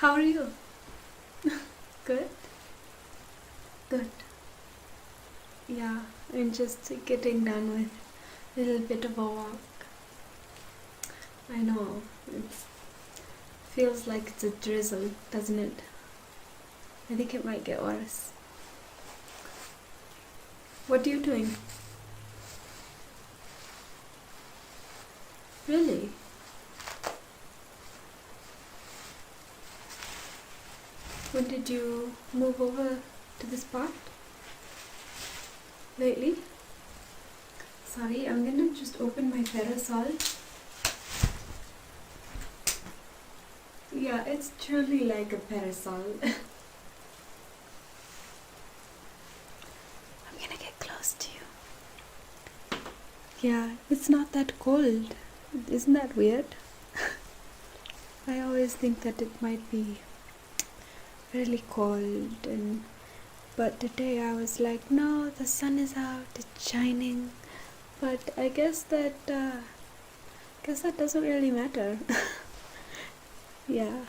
How are you? Good? Good. Yeah, I'm just getting done with a little bit of a walk. I know, it feels like it's a drizzle, doesn't it? I think it might get worse. What are you doing? Really? When did you move over to this part? Lately? Sorry, I'm gonna just open my parasol. Yeah, it's truly like a parasol. I'm gonna get close to you. Yeah, it's not that cold. Isn't that weird? I always think that it might be really cold, but today I was like, no, the sun is out, it's shining. But I guess that doesn't really matter. Yeah,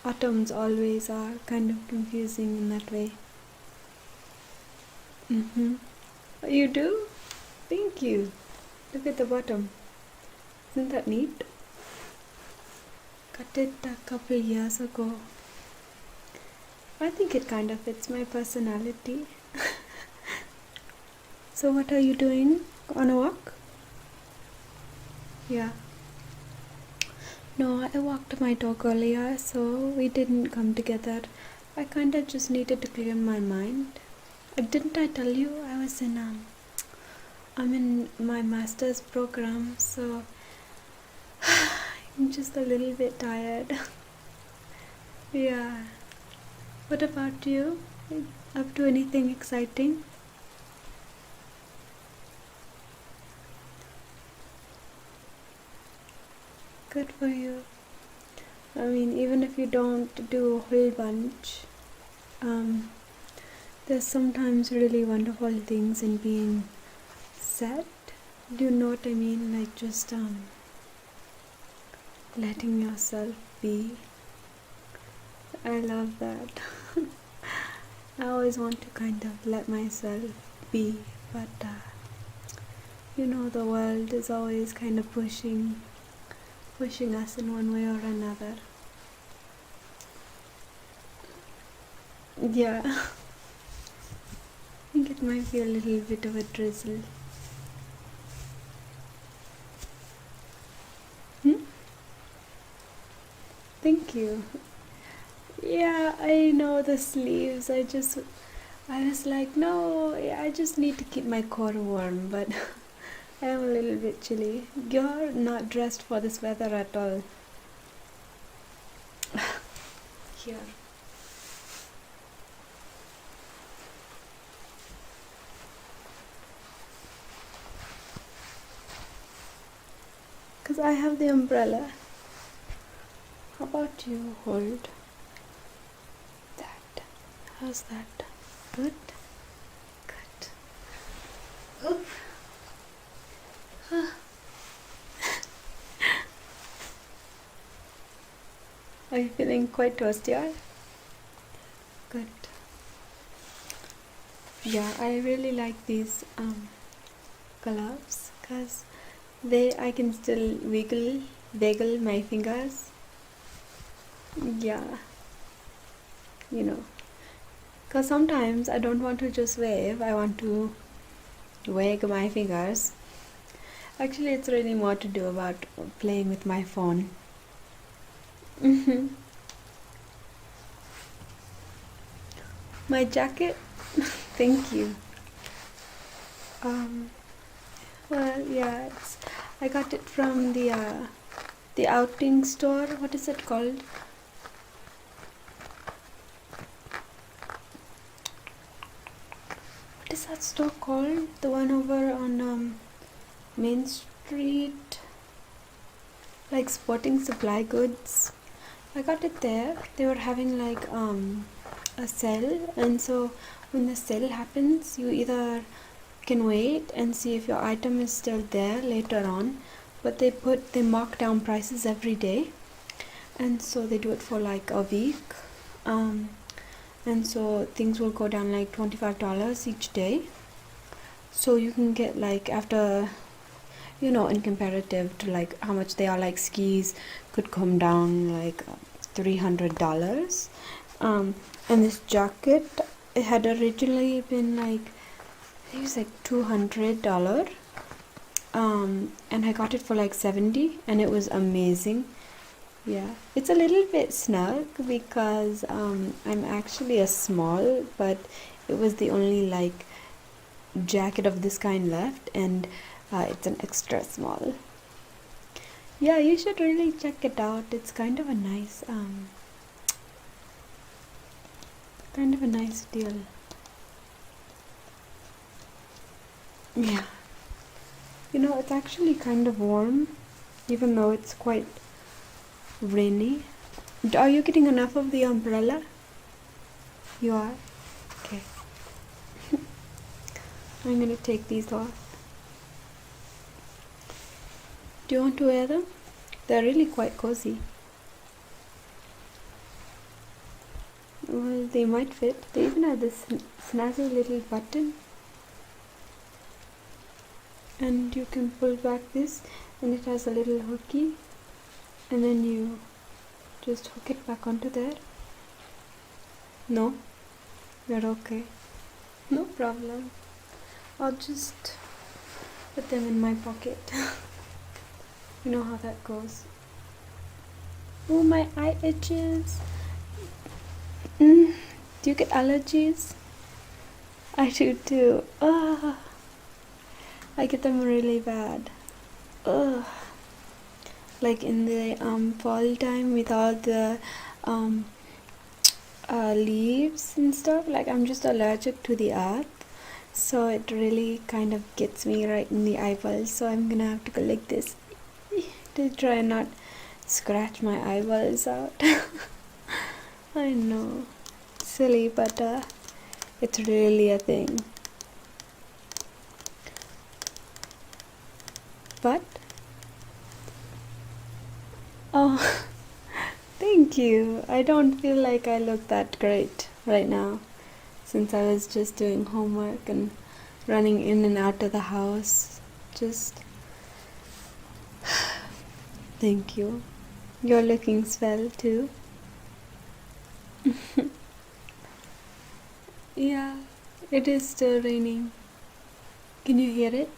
autumns always are kind of confusing in that way. You do? Thank you. Look at the bottom. Isn't that neat? Cut it a couple years ago. I think it kind of fits my personality. So what are you doing? On a walk? Yeah. No, I walked my dog earlier, so we didn't come together. I kind of just needed to clear my mind. Didn't I tell you I'm in my master's program, so I'm just a little bit tired. Yeah. What about you? Up to anything exciting? Good for you. I mean, even if you don't do a whole bunch, there's sometimes really wonderful things in being set. Do you know what I mean? Like just letting yourself be. I love that. I always want to kind of let myself be, but the world is always kind of pushing us in one way or another. Yeah. I think it might be a little bit of a drizzle. Thank you. Yeah, I know the sleeves. I was like, no, I just need to keep my core warm, but I am a little bit chilly. You're not dressed for this weather at all. Here. Because I have the umbrella. How about you hold that? How's that? Good? Good. Oop. Are you feeling quite toasty? Good. Yeah, I really like these gloves because I can still wiggle my fingers. Yeah, because sometimes I don't want to just wave, I want to wag my fingers. Actually, it's really more to do about playing with my phone. My jacket? Thank you. Well, yeah, I got it from the outing store. What is it called? What is that store called? The one over on Main Street, like Sporting Supply Goods. I got it there. They were having like a sale, and so when the sale happens, you either can wait and see if your item is still there later on, but they mark down prices every day. and so they do it for like a week. And so things will go down like $25 each day. So you can get like, after, in comparative to like how much they are, like skis could come down like $300. And this jacket, it had originally been like, I think it was like $200. And I got it for like 70, and it was amazing. Yeah, it's a little bit snug because I'm actually a small, but it was the only like jacket of this kind left, and it's an extra small. Yeah, you should really check it out. It's kind of a nice deal. Yeah, it's actually kind of warm, even though it's quite rainy. Are you getting enough of the umbrella? You are? Okay. I'm gonna take these off. Do you want to wear them? They're really quite cozy. Well, they might fit. They even have this snazzy little button. And you can pull back this, and it has a little hooky. And then you just hook it back onto there. No? You're okay. No problem. I'll just put them in my pocket. You know how that goes. Oh, my eye itches. Do you get allergies? I do too. Ugh. I get them really bad. Ugh. Like in the fall time with all the leaves and stuff, like I'm just allergic to the earth, so it really kind of gets me right in the eyeballs. So I'm gonna have to go like this to try and not scratch my eyeballs out. I know, silly, but it's really a thing. But oh, thank you. I don't feel like I look that great right now, since I was just doing homework and running in and out of the house. Just thank you. You're looking swell too. Yeah, it is still raining. Can you hear it?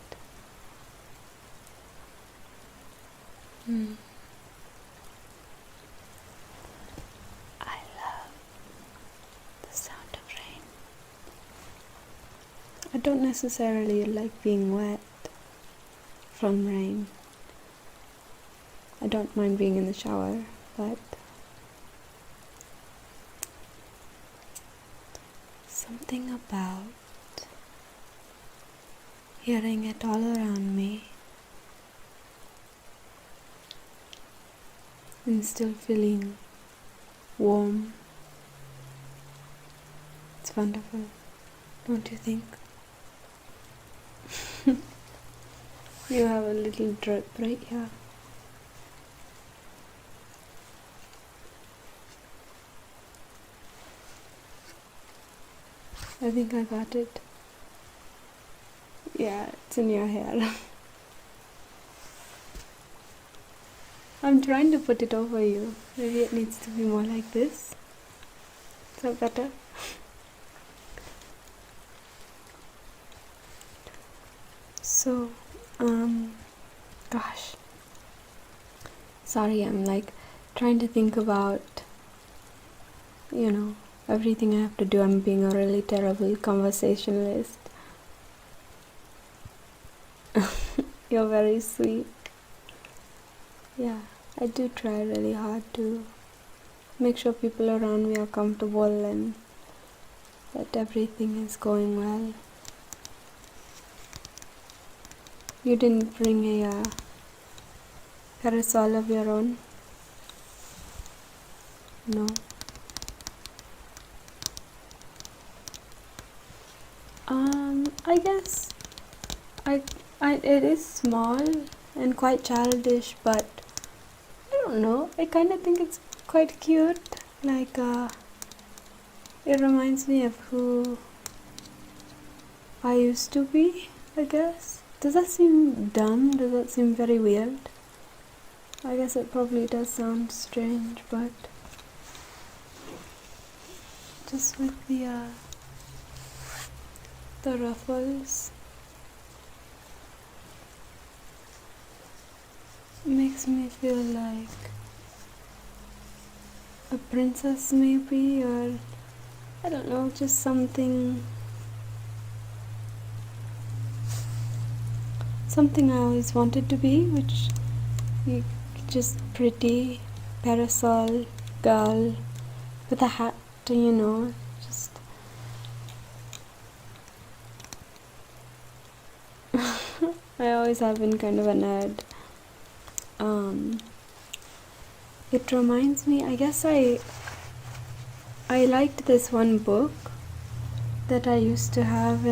I love the sound of rain. I don't necessarily like being wet from rain. I don't mind being in the shower, but something about hearing it all around me and still feeling warm. It's wonderful, don't you think? You have a little drip right here. I think I got it. Yeah, it's in your hair. I'm trying to put it over you. Maybe it needs to be more like this. Is that better? So, gosh. Sorry, I'm like trying to think about, everything I have to do. I'm being a really terrible conversationalist. You're very sweet. Yeah, I do try really hard to make sure people around me are comfortable and that everything is going well. You didn't bring a parasol of your own? No. I guess it is small and quite childish, but I don't know. I kind of think it's quite cute. Like, it reminds me of who I used to be, I guess. Does that seem dumb? Does that seem very weird? I guess it probably does sound strange, but just with the ruffles, makes me feel like a princess maybe, or I don't know, just something I always wanted to be, which you just pretty parasol girl with a hat, just I always have been kind of a nerd. It reminds me, I guess I liked this one book that I used to have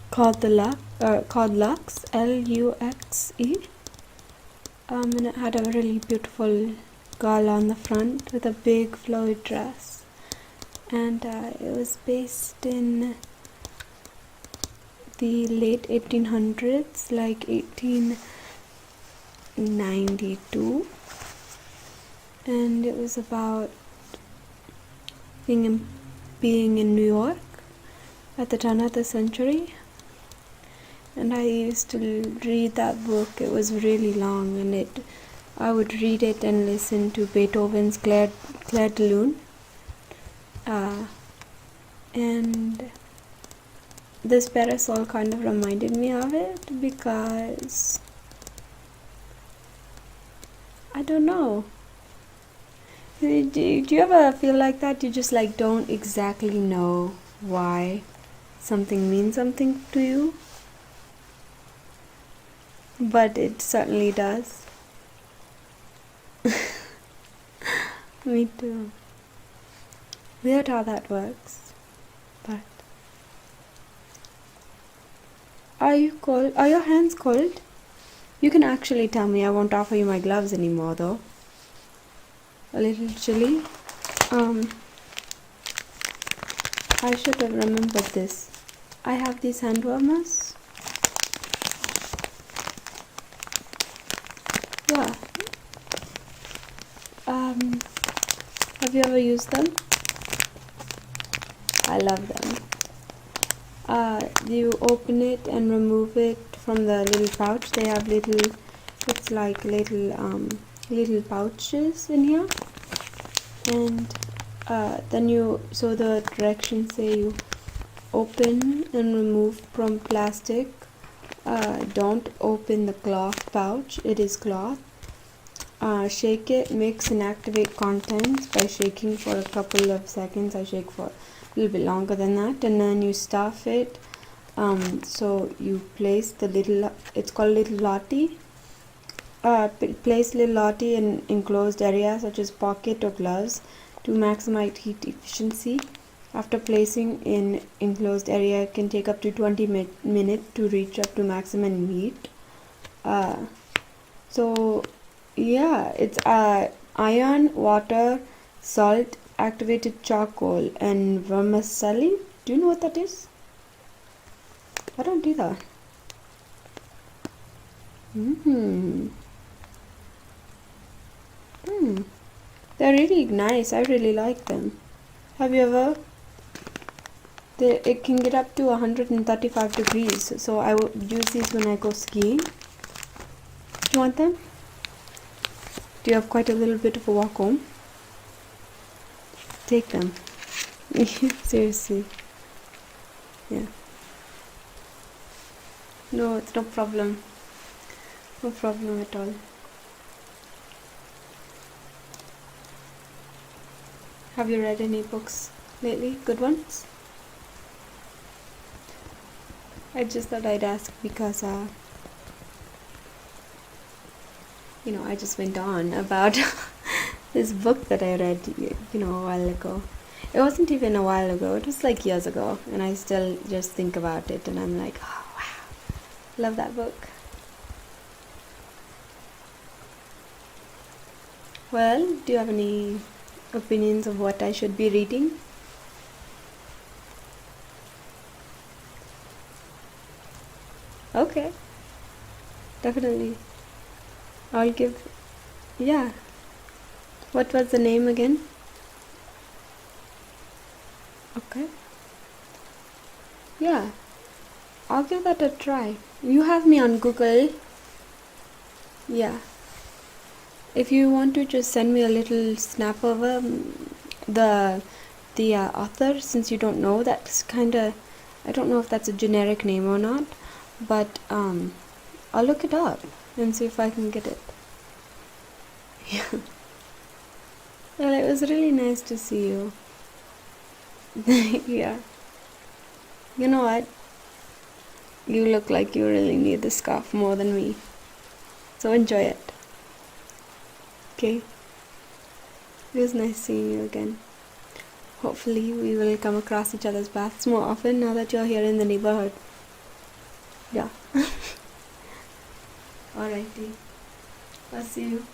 called Lux, L-U-X-E, and it had a really beautiful girl on the front with a big flowy dress, and it was based in the late 1800s, like 1892, and it was about being in New York at the turn of the century. And I used to read that book. It was really long, and I would read it and listen to Beethoven's Clair de Lune, and this parasol kind of reminded me of it, because I don't know. Do you ever feel like that? You just like don't exactly know why something means something to you, but it certainly does. Me too. Weird how that works. But are you cold? Are your hands cold? You can actually tell me. I won't offer you my gloves anymore though. A little chilly. I should have remembered this. I have these hand warmers. Yeah. Have you ever used them? I love them. You open it and remove it from the little pouch. They have it's like little pouches in here, and then so the directions say you open and remove from plastic. Don't open the cloth pouch, it is cloth. Shake it, mix and activate contents by shaking for a couple of seconds. I shake for a little bit longer than that, and then you stuff it. So you place the it's called little lottie. Place little lottie in enclosed areas such as pocket or gloves to maximize heat efficiency. After placing in enclosed area, it can take up to 20 minutes to reach up to maximum heat. So yeah, it's iron, water, salt, activated charcoal, and vermicelli. Do you know what that is? I don't either. They're really nice. I really like them. Have you ever? It can get up to 135 degrees, so I will use these when I go skiing. Do you want them? Do you have quite a little bit of a walk home? Take them. Seriously. Yeah. No, it's no problem. No problem at all. Have you read any books lately? Good ones? I just thought I'd ask because, I just went on about this book that I read, a while ago. It wasn't even a while ago. It was like years ago, and I still just think about it, and I'm like, oh wow, love that book. Well, do you have any opinions of what I should be reading? Okay, definitely. I'll give. Yeah. What was the name again? Okay. Yeah, I'll give that a try. You have me on Google. Yeah. If you want to just send me a little snap of the author, since you don't know, that's kind of, I don't know if that's a generic name or not, but I'll look it up and see if I can get it. Yeah. Well, it was really nice to see you. Yeah. You know what? You look like you really need the scarf more than me. So enjoy it. Okay? It was nice seeing you again. Hopefully we will come across each other's paths more often now that you're here in the neighborhood. Yeah. Alrighty. I'll see you.